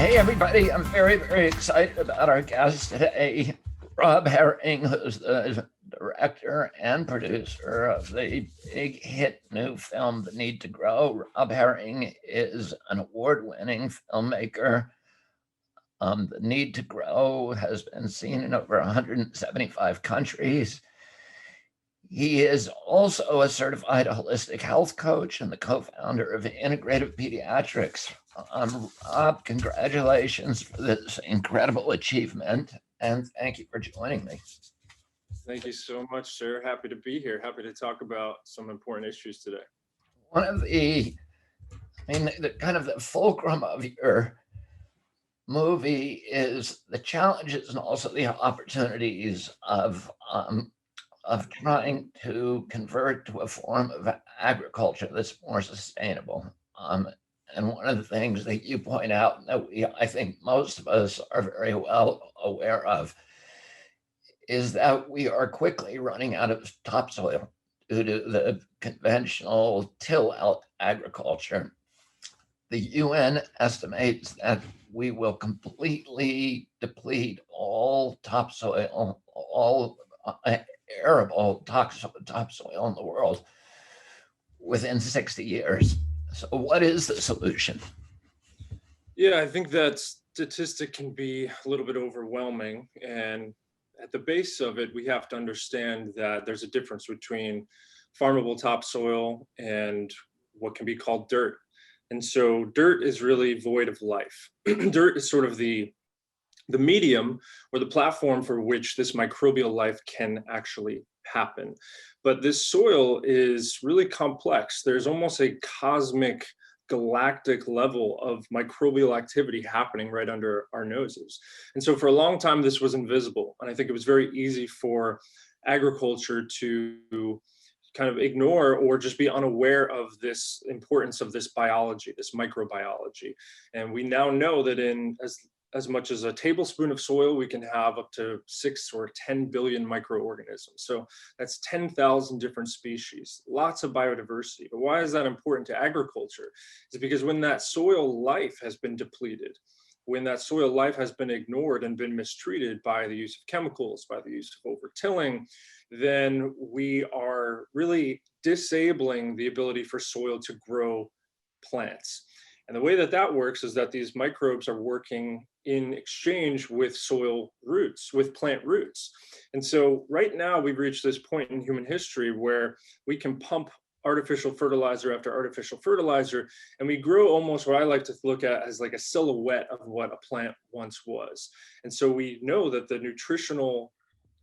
Hey, everybody. I'm very, very excited about our guest today, Rob Herring, who's the director and producer of the big hit new film, The Need to Grow. Rob Herring is an award-winning filmmaker. The Need to Grow has been seen in over 175 countries. He is also a certified holistic health coach and the co-founder of Integrative Pediatrics. Rob, congratulations for this incredible achievement, and thank you for joining me. Thank you so much, sir. Happy to be here. Happy to talk about some important issues today. One of the kind of the fulcrum of your movie is the challenges and also the opportunities of trying to convert to a form of agriculture that's more sustainable. And one of the things that you point out that I think most of us are very well aware of is that we are quickly running out of topsoil due to the conventional till agriculture. The UN estimates that we will completely deplete all topsoil, all arable topsoil in the world within 60 years. So what is the solution? Yeah, I think that statistic can be a little bit overwhelming. And at the base of it, we have to understand that there's a difference between farmable topsoil and what can be called dirt. And so dirt is really void of life. Dirt is sort of the medium or the platform for which this microbial life can actually happen. But this soil is really complex. There's almost a cosmic, galactic level of microbial activity happening right under our noses. And so for a long time, this was invisible. And I think it was very easy for agriculture to kind of ignore or just be unaware of this importance of this biology, this microbiology. And we now know that in as much as a tablespoon of soil, we can have up to 6 or 10 billion microorganisms. So that's 10,000 different species, lots of biodiversity. But why is that important to agriculture? It's because when that soil life has been depleted, when that soil life has been ignored and been mistreated by the use of chemicals, by the use of overtilling, then we are really disabling the ability for soil to grow plants. And the way that that works is that these microbes are working in exchange with soil roots, with plant roots. And so right now we've reached this point in human history where we can pump artificial fertilizer after artificial fertilizer, and we grow almost what I like to look at as like a silhouette of what a plant once was. And so we know that the nutritional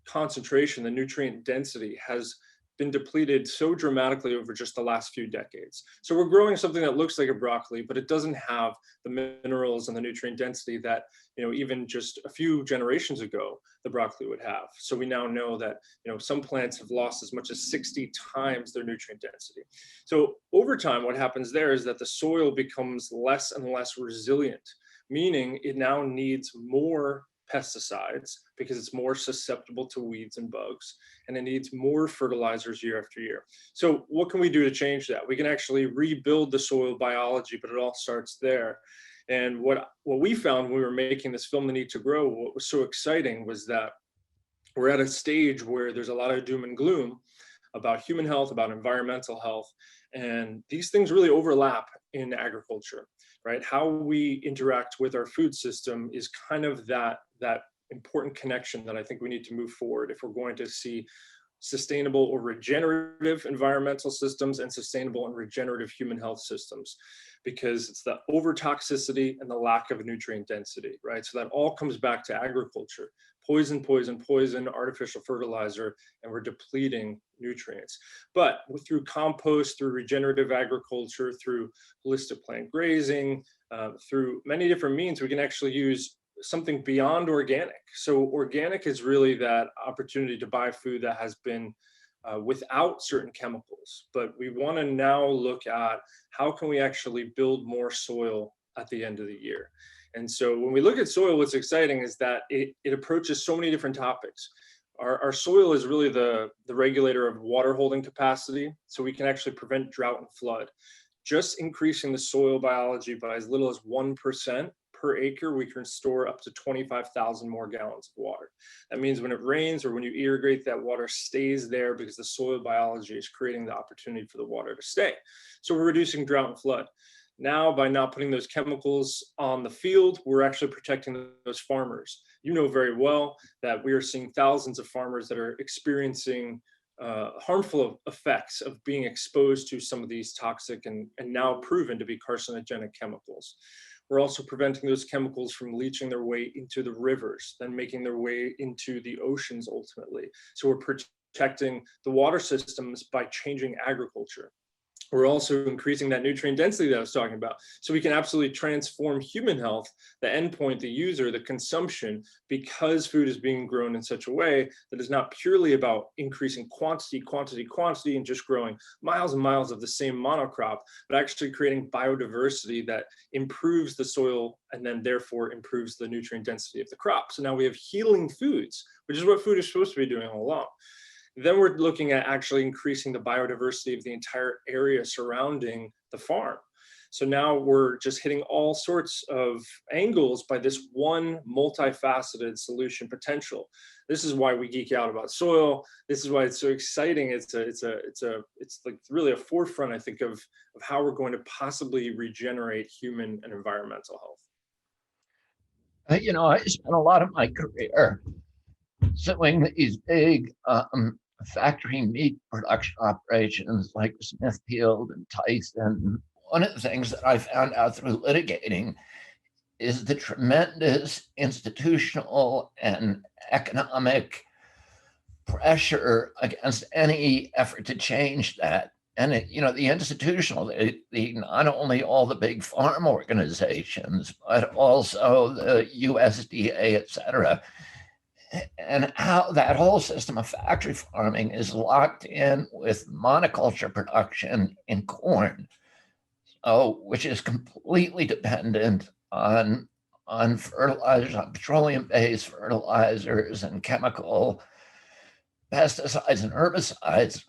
concentration, the nutrient density has been depleted so dramatically over just the last few decades. So we're growing something that looks like a broccoli, but it doesn't have the minerals and the nutrient density that, even just a few generations ago, the broccoli would have. So we now know that, some plants have lost as much as 60 times their nutrient density. So over time, what happens there is that the soil becomes less and less resilient, meaning it now needs more pesticides because it's more susceptible to weeds and bugs, and it needs more fertilizers year after year. So what can we do to change that? We can actually rebuild the soil biology, but it all starts there. And what we found when we were making this film, The Need to Grow, what was so exciting was that we're at a stage where there's a lot of doom and gloom about human health, about environmental health, and these things really overlap in agriculture, right? How we interact with our food system is kind of that important connection that I think we need to move forward if we're going to see sustainable or regenerative environmental systems and sustainable and regenerative human health systems, because it's the overtoxicity and the lack of nutrient density, right? So that all comes back to agriculture. Poison, poison, poison, artificial fertilizer, and we're depleting nutrients. But through compost, through regenerative agriculture, through holistic plant grazing, through many different means, we can actually use something beyond organic. So organic is really that opportunity to buy food that has been without certain chemicals. But we want to now look at how can we actually build more soil at the end of the year. And so when we look at soil, what's exciting is that it approaches so many different topics. Our soil is really the regulator of water holding capacity, so we can actually prevent drought and flood. Just increasing the soil biology by as little as 1% per acre, we can store up to 25,000 more gallons of water. That means when it rains or when you irrigate, that water stays there because the soil biology is creating the opportunity for the water to stay. So we're reducing drought and flood. Now, by not putting those chemicals on the field, we're actually protecting those farmers. You know very well that we are seeing thousands of farmers that are experiencing harmful effects of being exposed to some of these toxic and now proven to be carcinogenic chemicals. We're also preventing those chemicals from leaching their way into the rivers, then making their way into the oceans ultimately. So we're protecting the water systems by changing agriculture. We're also increasing that nutrient density that I was talking about. So we can absolutely transform human health, the endpoint, the user, the consumption, because food is being grown in such a way that is not purely about increasing quantity, and just growing miles and miles of the same monocrop, but actually creating biodiversity that improves the soil and then therefore improves the nutrient density of the crop. So now we have healing foods, which is what food is supposed to be doing all along. Then we're looking at actually increasing the biodiversity of the entire area surrounding the farm. So now we're just hitting all sorts of angles by this one multifaceted solution potential. This is why we geek out about soil. This is why it's so exciting. It's like really a forefront, I think, of how we're going to possibly regenerate human and environmental health. You know, I spent a lot of my career suing these big factory meat production operations like Smithfield and Tyson. One of the things that I found out through litigating is the tremendous institutional and economic pressure against any effort to change that. And you know, the institutional, not only all the big farm organizations, but also the USDA, et cetera, and how that whole system of factory farming is locked in with monoculture production in corn, which is completely dependent on fertilizers, on petroleum-based fertilizers and chemical pesticides and herbicides.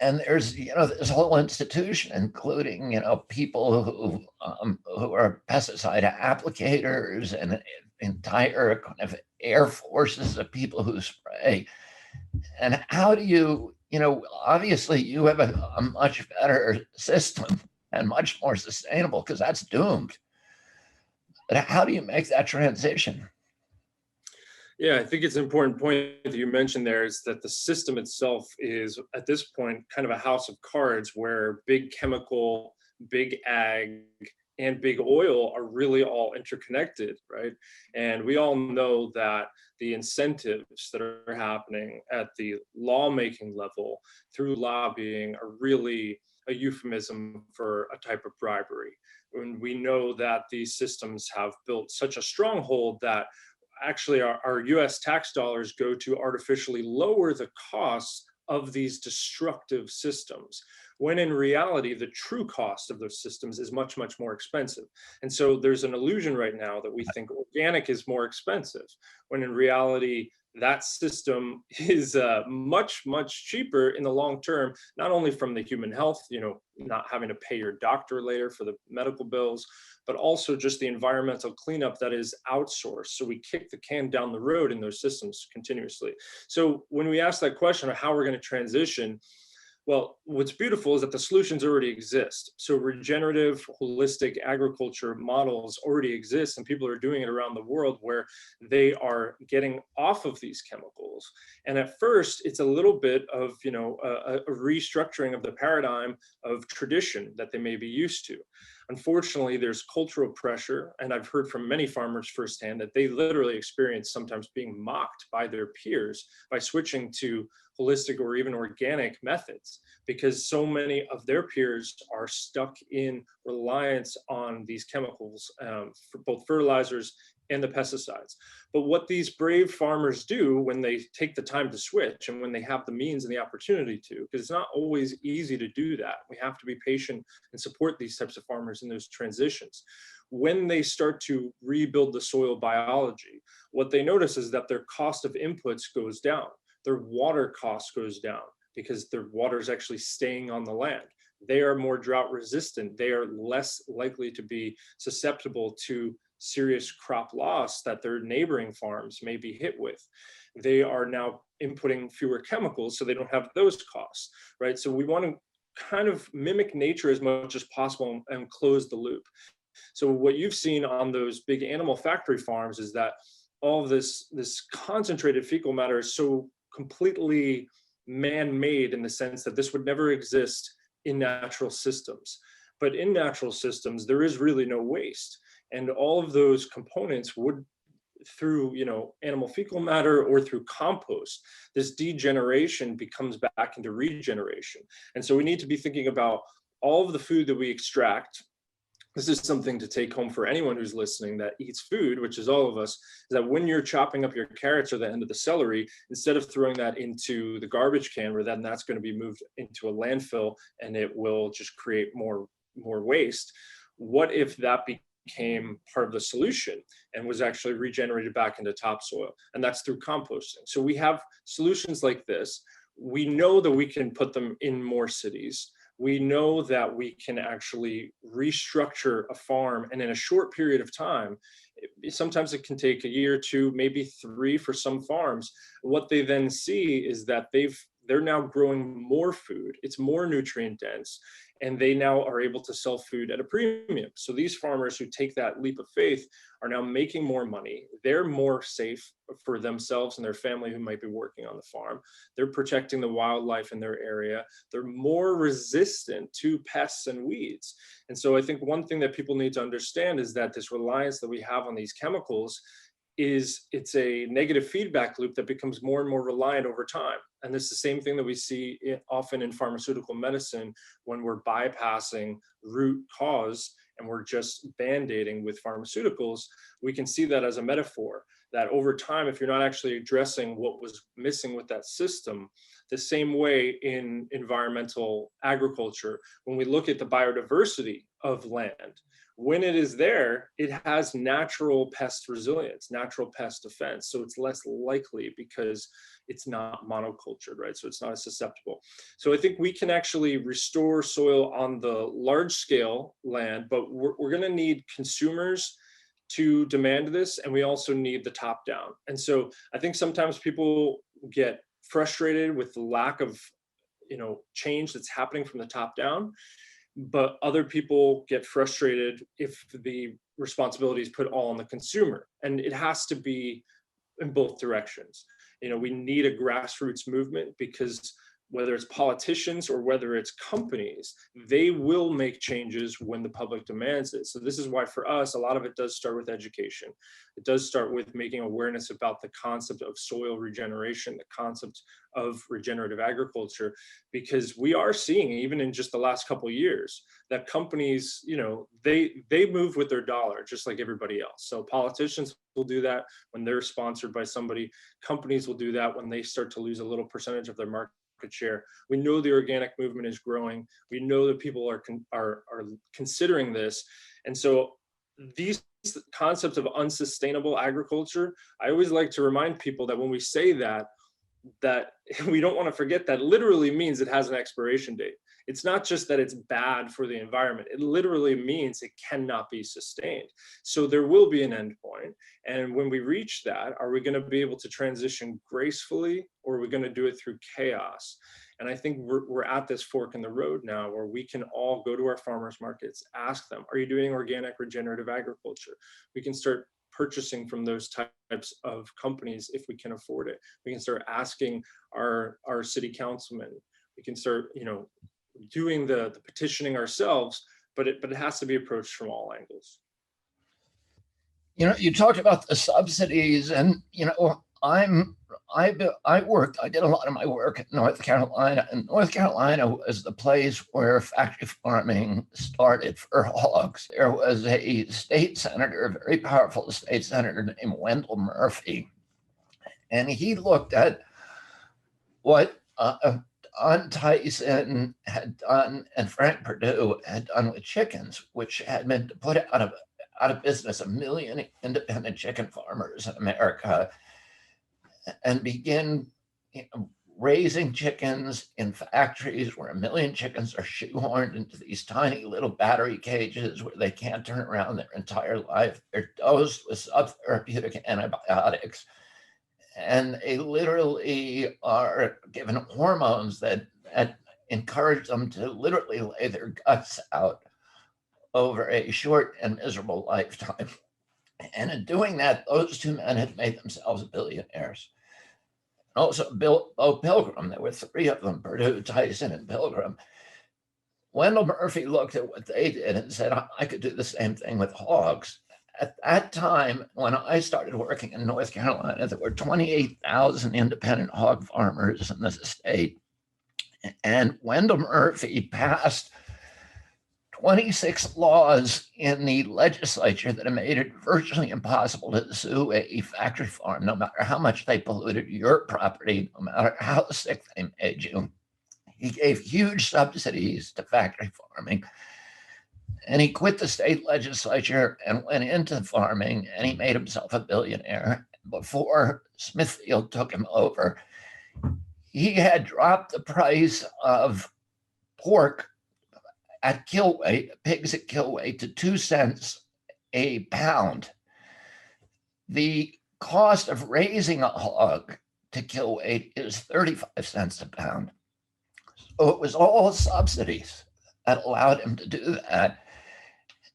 And there's, you know, this whole institution, including, you know, people who are pesticide applicators and entire kind of air forces of people who spray. And how do you, you know, obviously you have a much better system and much more sustainable because that's doomed. But how do you make that transition? Yeah, I think it's an important point that you mentioned there is that the system itself is at this point kind of a house of cards where big chemical, big ag, and big oil are really all interconnected, right? And we all know that the incentives that are happening at the lawmaking level through lobbying are really a euphemism for a type of bribery. And we know that these systems have built such a stronghold that actually our US tax dollars go to artificially lower the costs of these destructive systems, when in reality, the true cost of those systems is much, much more expensive. And so there's an illusion right now that we think organic is more expensive, when in reality, that system is much, much cheaper in the long term, not only from the human health, you know, not having to pay your doctor later for the medical bills, but also just the environmental cleanup that is outsourced. So we kick the can down the road in those systems continuously. So when we ask that question of how we're going to transition, well, what's beautiful is that the solutions already exist. So regenerative, holistic agriculture models already exist, and people are doing it around the world where they are getting off of these chemicals. And at first, it's a little bit of, you know, a restructuring of the paradigm of tradition that they may be used to. Unfortunately, there's cultural pressure, and I've heard from many farmers firsthand that they literally experience sometimes being mocked by their peers by switching to holistic or even organic methods, because so many of their peers are stuck in reliance on these chemicals, for both fertilizers and the pesticides. But what these brave farmers do when they take the time to switch and when they have the means and the opportunity to, because it's not always easy to do that. We have to be patient and support these types of farmers in those transitions. When they start to rebuild the soil biology, what they notice is that their cost of inputs goes down. Their water cost goes down because their water is actually staying on the land. They are more drought resistant. They are less likely to be susceptible to serious crop loss that their neighboring farms may be hit with. They are now inputting fewer chemicals, so they don't have those costs, right? So we want to kind of mimic nature as much as possible and close the loop. So what you've seen on those big animal factory farms is that all of this concentrated fecal matter is so completely man-made, in the sense that this would never exist in natural systems. But in natural systems, there is really no waste. And all of those components would, through animal fecal matter or through compost, this degeneration becomes back into regeneration. And so we need to be thinking about all of the food that we extract. This is something to take home for anyone who's listening that eats food, which is all of us, is that when you're chopping up your carrots or the end of the celery, instead of throwing that into the garbage can, where then that's going to be moved into a landfill and it will just create more waste, what if that became part of the solution and was actually regenerated back into topsoil? And that's through composting. So we have solutions like this. We know that we can put them in more cities. We know that we can actually restructure a farm, and in a short period of time, sometimes it can take a year or two, maybe 3 for some farms. What they then see is that they're now growing more food. It's more nutrient dense, and they now are able to sell food at a premium. So these farmers who take that leap of faith are now making more money. They're more safe for themselves and their family who might be working on the farm. They're protecting the wildlife in their area. They're more resistant to pests and weeds. And so I think one thing that people need to understand is that this reliance that we have on these chemicals it's a negative feedback loop that becomes more and more reliant over time. And it's the same thing that we see often in pharmaceutical medicine when we're bypassing root cause and we're just band-aiding with pharmaceuticals. We can see that as a metaphor, that over time, if you're not actually addressing what was missing with that system, the same way in environmental agriculture, when we look at the biodiversity of land, when it is there, it has natural pest resilience, natural pest defense. So it's less likely because it's not monocultured, right? So it's not as susceptible. So I think we can actually restore soil on the large scale land, but we're going to need consumers to demand this. And we also need the top down. And so I think sometimes people get frustrated with the lack of, change that's happening from the top down. But other people get frustrated if the responsibility is put all on the consumer. And it has to be in both directions. We need a grassroots movement, because whether it's politicians or whether it's companies, they will make changes when the public demands it. So this is why for us, a lot of it does start with education. It does start with making awareness about the concept of soil regeneration, the concept of regenerative agriculture, because we are seeing, even in just the last couple of years, that companies, they move with their dollar just like everybody else. So politicians will do that when they're sponsored by somebody. Companies will do that when they start to lose a little percentage of their market share. We know the organic movement is growing. We know that people are considering this. And so these concepts of unsustainable agriculture, I always like to remind people that when we say that we don't want to forget that literally means it has an expiration date. It's not just that it's bad for the environment. It literally means it cannot be sustained. So there will be an end point. And when we reach that, are we going to be able to transition gracefully, or are we going to do it through chaos? And I think we're at this fork in the road now where we can all go to our farmers markets, ask them, are you doing organic regenerative agriculture? We can start purchasing from those types of companies if we can afford it. We can start asking our city councilmen. We can start, doing the petitioning ourselves, but it has to be approached from all angles. You talked about the subsidies, and I did a lot of my work in North Carolina, and North Carolina was the place where factory farming started for hogs. There was a state senator, a very powerful state senator named Wendell Murphy, and he looked at what Don Tyson had done and Frank Perdue had done with chickens, which had been put out of business 1 million independent chicken farmers in America, and begin raising chickens in factories where 1 million chickens are shoehorned into these tiny little battery cages where they can't turn around their entire life. They're dosed with subtherapeutic antibiotics, and they literally are given hormones that encourage them to literally lay their guts out over a short and miserable lifetime. And in doing that, those two men had made themselves billionaires. Also, Bo Pilgrim, there were three of them, Purdue, Tyson, and Pilgrim. Wendell Murphy looked at what they did and said, I could do the same thing with hogs. At that time, when I started working in North Carolina, there were 28,000 independent hog farmers in the state. And Wendell Murphy passed 26 laws in the legislature that have made it virtually impossible to sue a factory farm, no matter how much they polluted your property, no matter how sick they made you. He gave huge subsidies to factory farming. And he quit the state legislature and went into farming, and he made himself a billionaire. Before Smithfield took him over, he had dropped the price of pork at kill weight, pigs at kill weight, to 2 cents a pound. The cost of raising a hog to kill weight is 35 cents a pound. So it was all subsidies that allowed him to do that.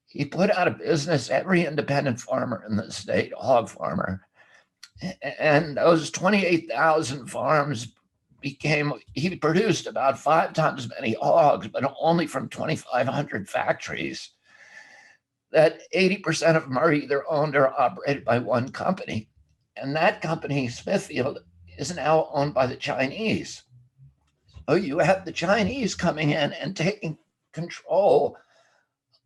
He put out of business every independent farmer in the state, hog farmer. And those 28,000 farms he produced about 5 times as many hogs, but only from 2,500 factories, that 80% of them are either owned or operated by one company. And that company, Smithfield, is now owned by the Chinese. So you have the Chinese coming in and taking control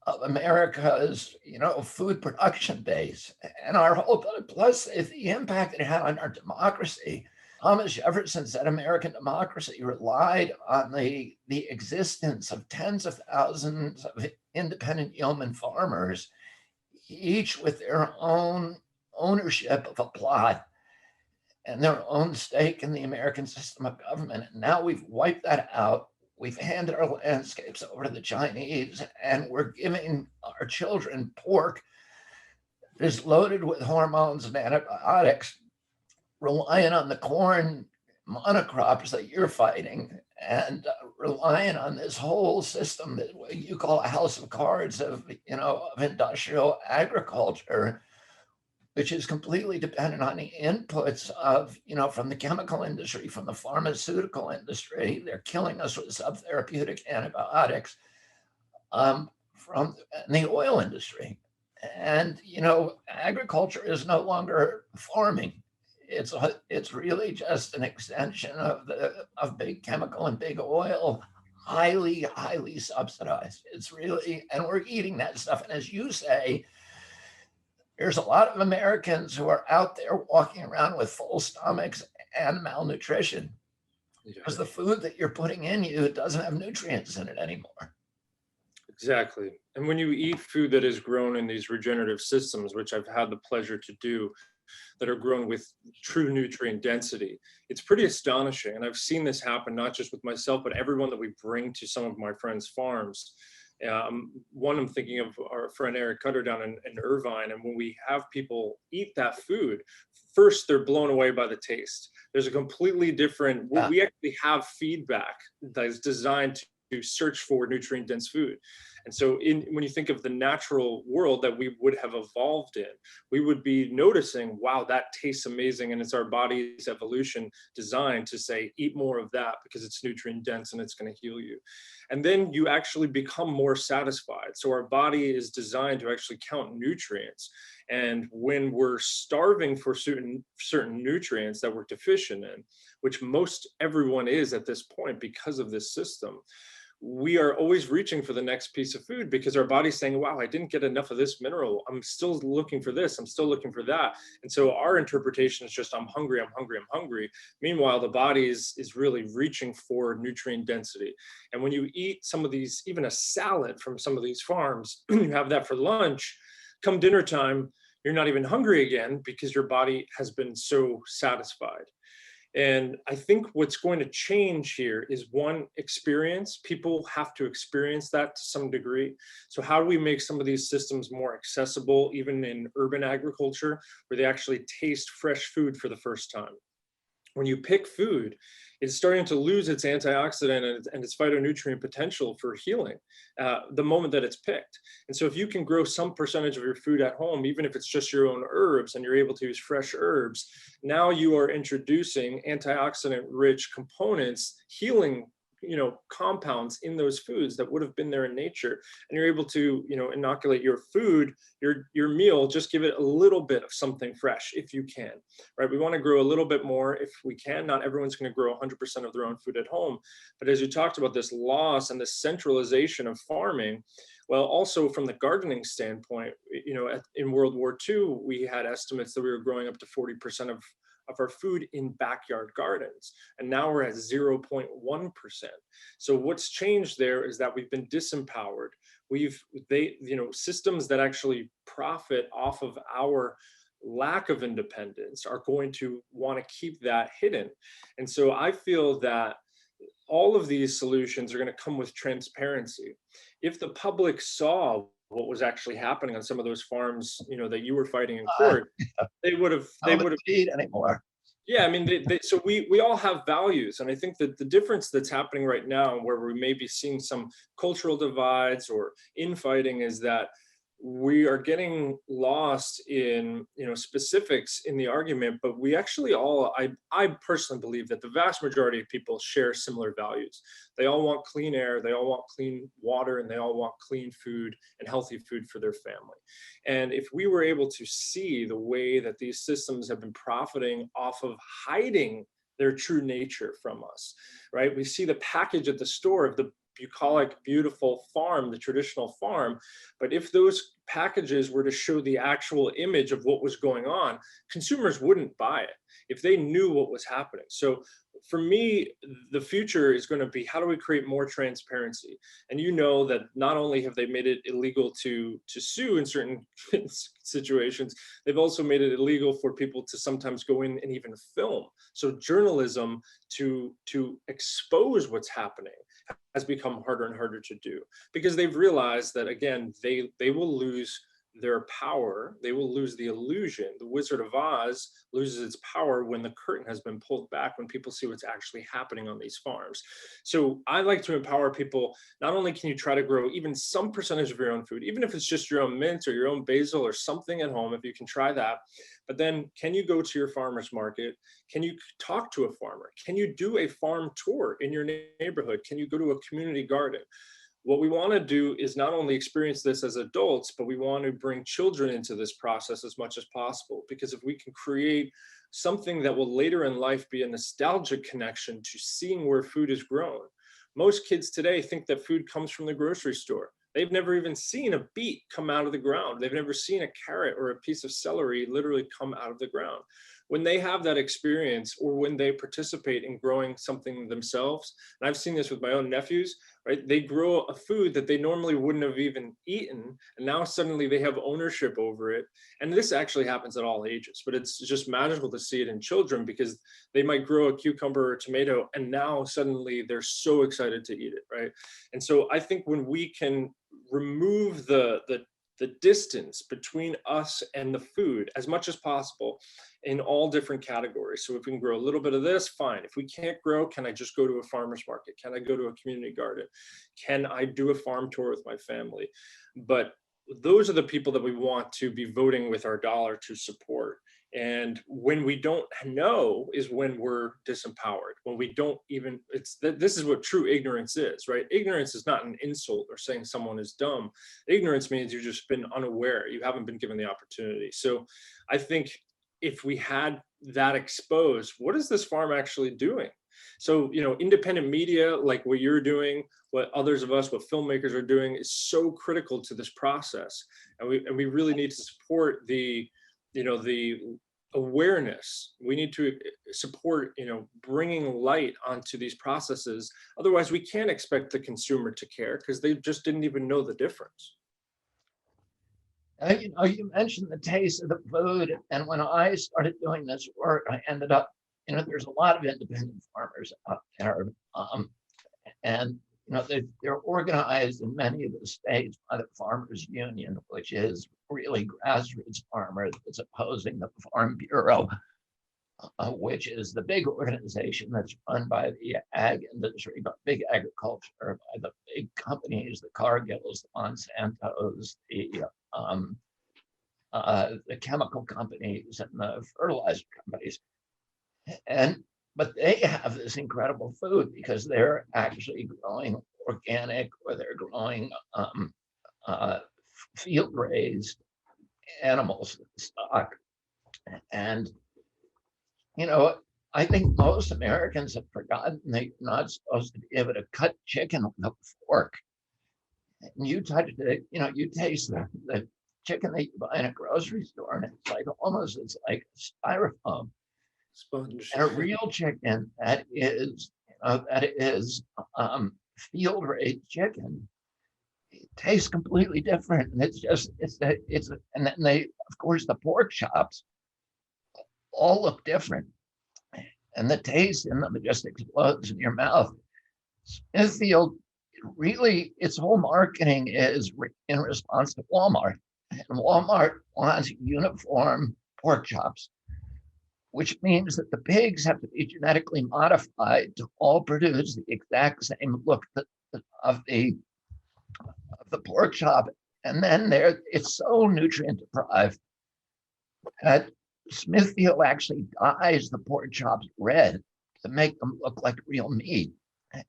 of America's, food production base, and our whole, plus the impact it had on our democracy. Thomas Jefferson said American democracy relied on the existence of tens of thousands of independent yeoman farmers, each with their own ownership of a plot and their own stake in the American system of government. And now we've wiped that out. We've handed our landscapes over to the Chinese, and we're giving our children pork that is loaded with hormones and antibiotics, relying on the corn monocrops that you're fighting, and relying on this whole system that you call a house of cards of industrial agriculture, which is completely dependent on the inputs of, from the chemical industry, from the pharmaceutical industry. They're killing us with subtherapeutic antibiotics, from the oil industry. And, agriculture is no longer farming. It's really just an extension of big chemical and big oil, highly, highly subsidized. It's really, and we're eating that stuff. And as you say, there's a lot of Americans who are out there walking around with full stomachs and malnutrition because the food that you're putting in you doesn't have nutrients in it anymore. Exactly. And when you eat food that is grown in these regenerative systems, which I've had the pleasure to do, that are grown with true nutrient density, it's pretty astonishing. And I've seen this happen, not just with myself, but everyone that we bring to some of my friends' farms. One, I'm thinking of our friend Eric Cutter down in Irvine. And when we have people eat that food, first, they're blown away by the taste. There's a completely different, we actually have feedback that is designed to search for nutrient dense food. And so when you think of the natural world that we would have evolved in, we would be noticing, wow, that tastes amazing. And it's our body's evolution designed to say, eat more of that because it's nutrient dense and it's going to heal you. And then you actually become more satisfied. So our body is designed to actually count nutrients. And when we're starving for certain nutrients that we're deficient in, which most everyone is at this point because of this system, we are always reaching for the next piece of food because our body's saying, wow, I didn't get enough of this mineral. I'm still looking for this. I'm still looking for that. And so our interpretation is just, I'm hungry, I'm hungry, I'm hungry. Meanwhile, the body is really reaching for nutrient density. And when you eat some of these, even a salad from some of these farms, you have that for lunch, come dinner time, you're not even hungry again because your body has been so satisfied. And I think what's going to change here is one, experience. People have to experience that to some degree. So how do we make some of these systems more accessible, even in urban agriculture, where they actually taste fresh food for the first time? When you pick food, it's starting to lose its antioxidant and its phytonutrient potential for healing the moment that it's picked. And so if you can grow some percentage of your food at home, even if it's just your own herbs and you're able to use fresh herbs, now you are introducing antioxidant rich components, healing compounds in those foods that would have been there in nature, and you're able to inoculate your food, your meal, just give it a little bit of something fresh if you can, right? We want to grow a little bit more if we can. Not everyone's going to grow 100% of their own food at home, but as you talked about, this loss and this centralization of farming, well, also from the gardening standpoint, in World War II, we had estimates that we were growing up to 40% of our food in backyard gardens. And now we're at 0.1%. So what's changed there is that we've been disempowered. Systems that actually profit off of our lack of independence are going to want to keep that hidden. And so I feel that all of these solutions are going to come with transparency. If the public saw what was actually happening on some of those farms, that you were fighting in court, they would have eat anymore. Yeah, I mean, so we all have values, and I think that the difference that's happening right now, where we may be seeing some cultural divides or infighting, is that we are getting lost in specifics in the argument, but we actually all, I personally believe that the vast majority of people share similar values. They all want clean air, they all want clean water, and they all want clean food and healthy food for their family. And if we were able to see the way that these systems have been profiting off of hiding their true nature from us, right? We see the package at the store of the bucolic, beautiful farm, the traditional farm. But if those packages were to show the actual image of what was going on, consumers wouldn't buy it if they knew what was happening. So for me, the future is going to be, how do we create more transparency? And that not only have they made it illegal to sue in certain situations, they've also made it illegal for people to sometimes go in and even film. So journalism to expose what's happening has become harder and harder to do, because they've realized that, again, they will lose their power. They will lose the illusion. The Wizard of Oz loses its power when the curtain has been pulled back, when people see what's actually happening on these farms. So I like to empower people. Not only can you try to grow even some percentage of your own food, even if it's just your own mint or your own basil or something at home, if you can try that, but then can you go to your farmer's market? Can you talk to a farmer? Can you do a farm tour in your neighborhood? Can you go to a community garden? What we want to do is not only experience this as adults, but we want to bring children into this process as much as possible. Because if we can create something that will later in life be a nostalgic connection to seeing where food is grown. Most kids today think that food comes from the grocery store. They've never even seen a beet come out of the ground. They've never seen a carrot or a piece of celery literally come out of the ground. When they have that experience, or when they participate in growing something themselves, and I've seen this with my own nephews, right? They grow a food that they normally wouldn't have even eaten, and now suddenly they have ownership over it. And this actually happens at all ages, but it's just magical to see it in children, because they might grow a cucumber or a tomato, and now suddenly they're so excited to eat it, right? And so I think when we can remove the distance between us and the food as much as possible in all different categories. So if we can grow a little bit of this, fine. If we can't grow, can I just go to a farmer's market? Can I go to a community garden? Can I do a farm tour with my family? But those are the people that we want to be voting with our dollar to support. And when we don't know is when we're disempowered, when we don't even, this is what true ignorance is, right? Ignorance is not an insult or saying someone is dumb. Ignorance means you've just been unaware. You haven't been given the opportunity. So I think if we had that exposed, what is this farm actually doing? So, independent media, like what you're doing, what others of us, what filmmakers are doing, is so critical to this process. And we really need to support the awareness. We need to support, bringing light onto these processes. Otherwise, we can't expect the consumer to care, because they just didn't even know the difference. You mentioned the taste of the food, and when I started doing this work, I ended up there's a lot of independent farmers out there, and they're organized in many of the states by the Farmers Union, which is really grassroots farmers that's opposing the Farm Bureau, which is the big organization that's run by the ag industry, by big agriculture, by the big companies, the Cargills, the Monsantos, the chemical companies, and the fertilizer companies. But they have this incredible food because they're actually growing organic, or they're growing field raised animals stock. And I think most Americans have forgotten that you're not supposed to be able to cut chicken with a fork. And you touch it, you taste the chicken that you buy in a grocery store, and it's like almost, it's like styrofoam. Sponge. And a real chicken that is field raised chicken, it tastes completely different. And and then of course, the pork chops all look different, and the taste in them just explodes in your mouth. Smithfield, really, its whole marketing is in response to Walmart, and Walmart wants uniform pork chops, which means that the pigs have to be genetically modified to all produce the exact same look of the pork chop. And then it's so nutrient deprived that Smithfield actually dyes the pork chops red to make them look like real meat.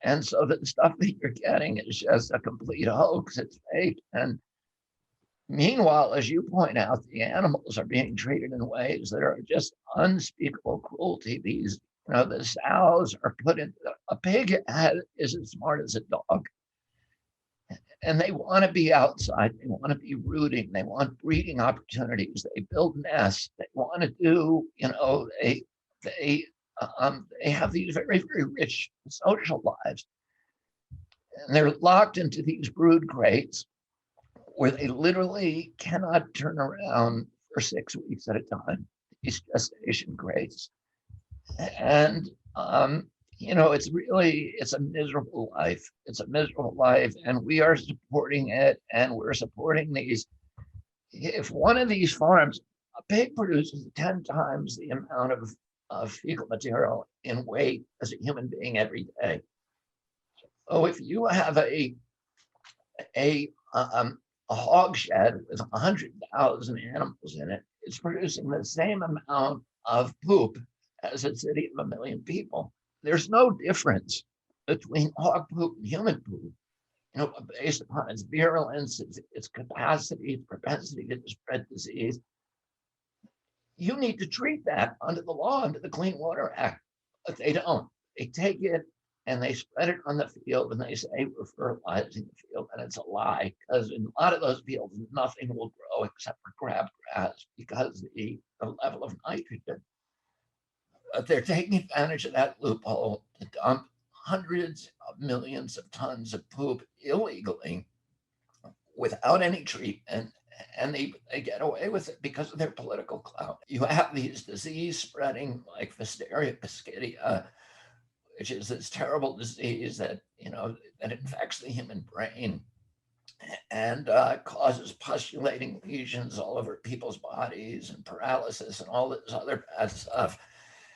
And so the stuff that you're getting is just a complete hoax. It's fake. And meanwhile, as you point out, the animals are being treated in ways that are just unspeakable cruelty. The sows are put in, a pig is as smart as a dog. And they want to be outside. They want to be rooting. They want breeding opportunities. They build nests. They want to do, they have these very, very rich social lives. And they're locked into these brood crates where they literally cannot turn around for 6 weeks at a time, these gestation crates. And, it's a miserable life. It's a miserable life, and we are supporting it, and we're supporting these. If one of these farms, a pig produces 10 times the amount of fecal material in weight as a human being every day. So if you have a hog shed with 100,000 animals in it, it's producing the same amount of poop as a city of 1 million people. There's no difference between hog poop and human poop, based upon its virulence, its capacity, its propensity to spread disease. You need to treat that under the law, under the Clean Water Act. But they don't. They take it and they spread it on the field, and they say we're fertilizing the field, and it's a lie, because in a lot of those fields, nothing will grow except for crabgrass because the level of nitrogen. But they're taking advantage of that loophole to dump hundreds of millions of tons of poop illegally without any treatment, and they get away with it because of their political clout. You have these disease spreading like Listeria piscidia, which is this terrible disease that that infects the human brain and causes pustulating lesions all over people's bodies and paralysis and all this other bad stuff.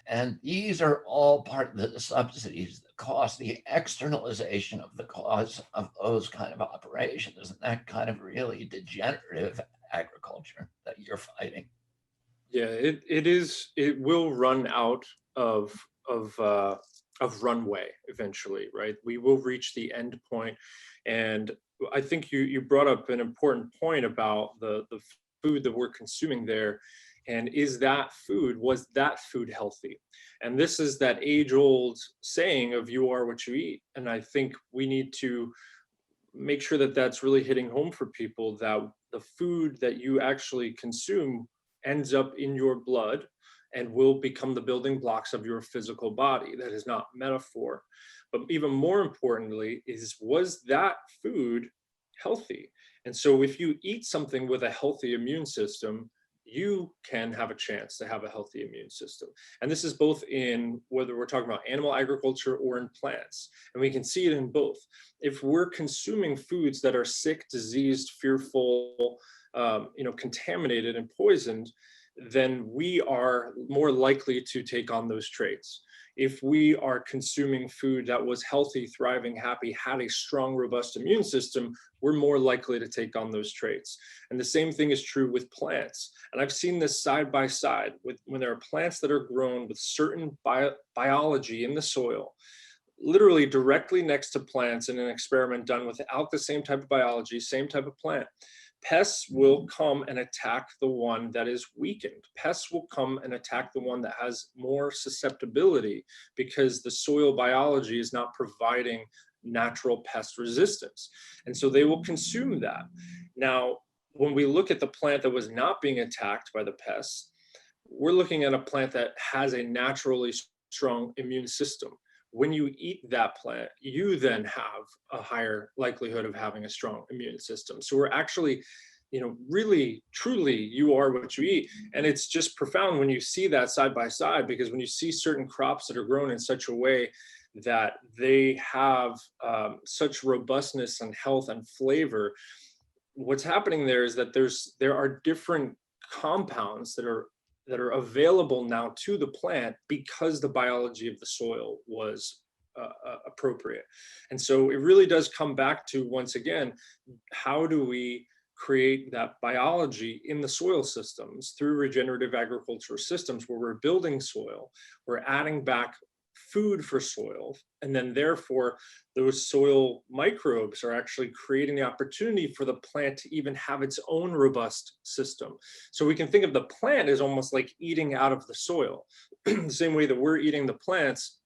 And these are all part of the subsidies, the cost, the externalization of the cost of those kind of operations, and that kind of really degenerative agriculture that you're fighting. Yeah, it will run out of runway eventually, right? We will reach the end point. And I think you brought up an important point about the food that we're consuming there. And was that food healthy? And this is that age-old saying of you are what you eat. And I think we need to make sure that that's really hitting home for people, that the food that you actually consume ends up in your blood and will become the building blocks of your physical body. That is not metaphor. But even more importantly was that food healthy? And so if you eat something with a healthy immune system, you can have a chance to have a healthy immune system. And this is both in whether we're talking about animal agriculture or in plants. And we can see it in both. If we're consuming foods that are sick, diseased, fearful, contaminated and poisoned, then we are more likely to take on those traits. If we are consuming food that was healthy, thriving, happy, had a strong, robust immune system, we're more likely to take on those traits. And the same thing is true with plants. And I've seen this side by side with when there are plants that are grown with certain biology in the soil, literally directly next to plants in an experiment done without the same type of biology, same type of plant. Pests will come and attack the one that is weakened. Pests will come and attack the one that has more susceptibility because the soil biology is not providing natural pest resistance. And so they will consume that. Now, when we look at the plant that was not being attacked by the pests, we're looking at a plant that has a naturally strong immune system. When you eat that plant, you then have a higher likelihood of having a strong immune system. So we're actually, really, truly, you are what you eat. And it's just profound when you see that side by side, because when you see certain crops that are grown in such a way that they have such robustness and health and flavor, what's happening there is that there are different compounds that are available now to the plant because the biology of the soil was appropriate. And so it really does come back to, once again, how do we create that biology in the soil systems through regenerative agriculture systems where we're building soil, we're adding back food for soil, and then therefore those soil microbes are actually creating the opportunity for the plant to even have its own robust system. So we can think of the plant as almost like eating out of the soil. The same way that we're eating the plants,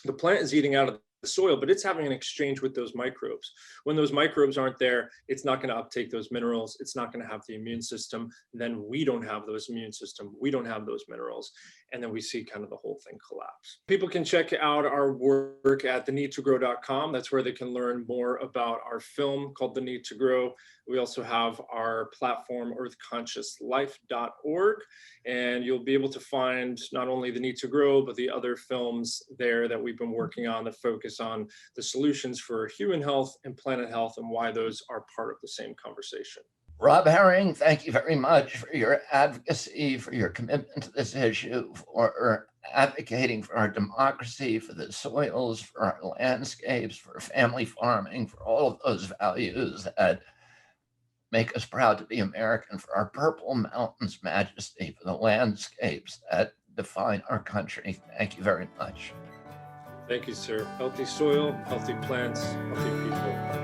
the plant is eating out of the soil, but it's having an exchange with those microbes. When those microbes aren't there, it's not going to uptake those minerals. It's not going to have the immune system. Then we don't have those immune system. We don't have those minerals. And then we see kind of the whole thing collapse. People can check out our work at theneedtogrow.com. That's where they can learn more about our film called The Need to Grow. We also have our platform, earthconsciouslife.org, and you'll be able to find not only The Need to Grow, but the other films there that we've been working on that focus on the solutions for human health and planet health and why those are part of the same conversation. Rob Herring, thank you very much for your advocacy, for your commitment to this issue, for advocating for our democracy, for the soils, for our landscapes, for family farming, for all of those values that make us proud to be American, for our purple mountains majesty, for the landscapes that define our country. Thank you very much. Thank you, sir. Healthy soil, healthy plants, healthy people.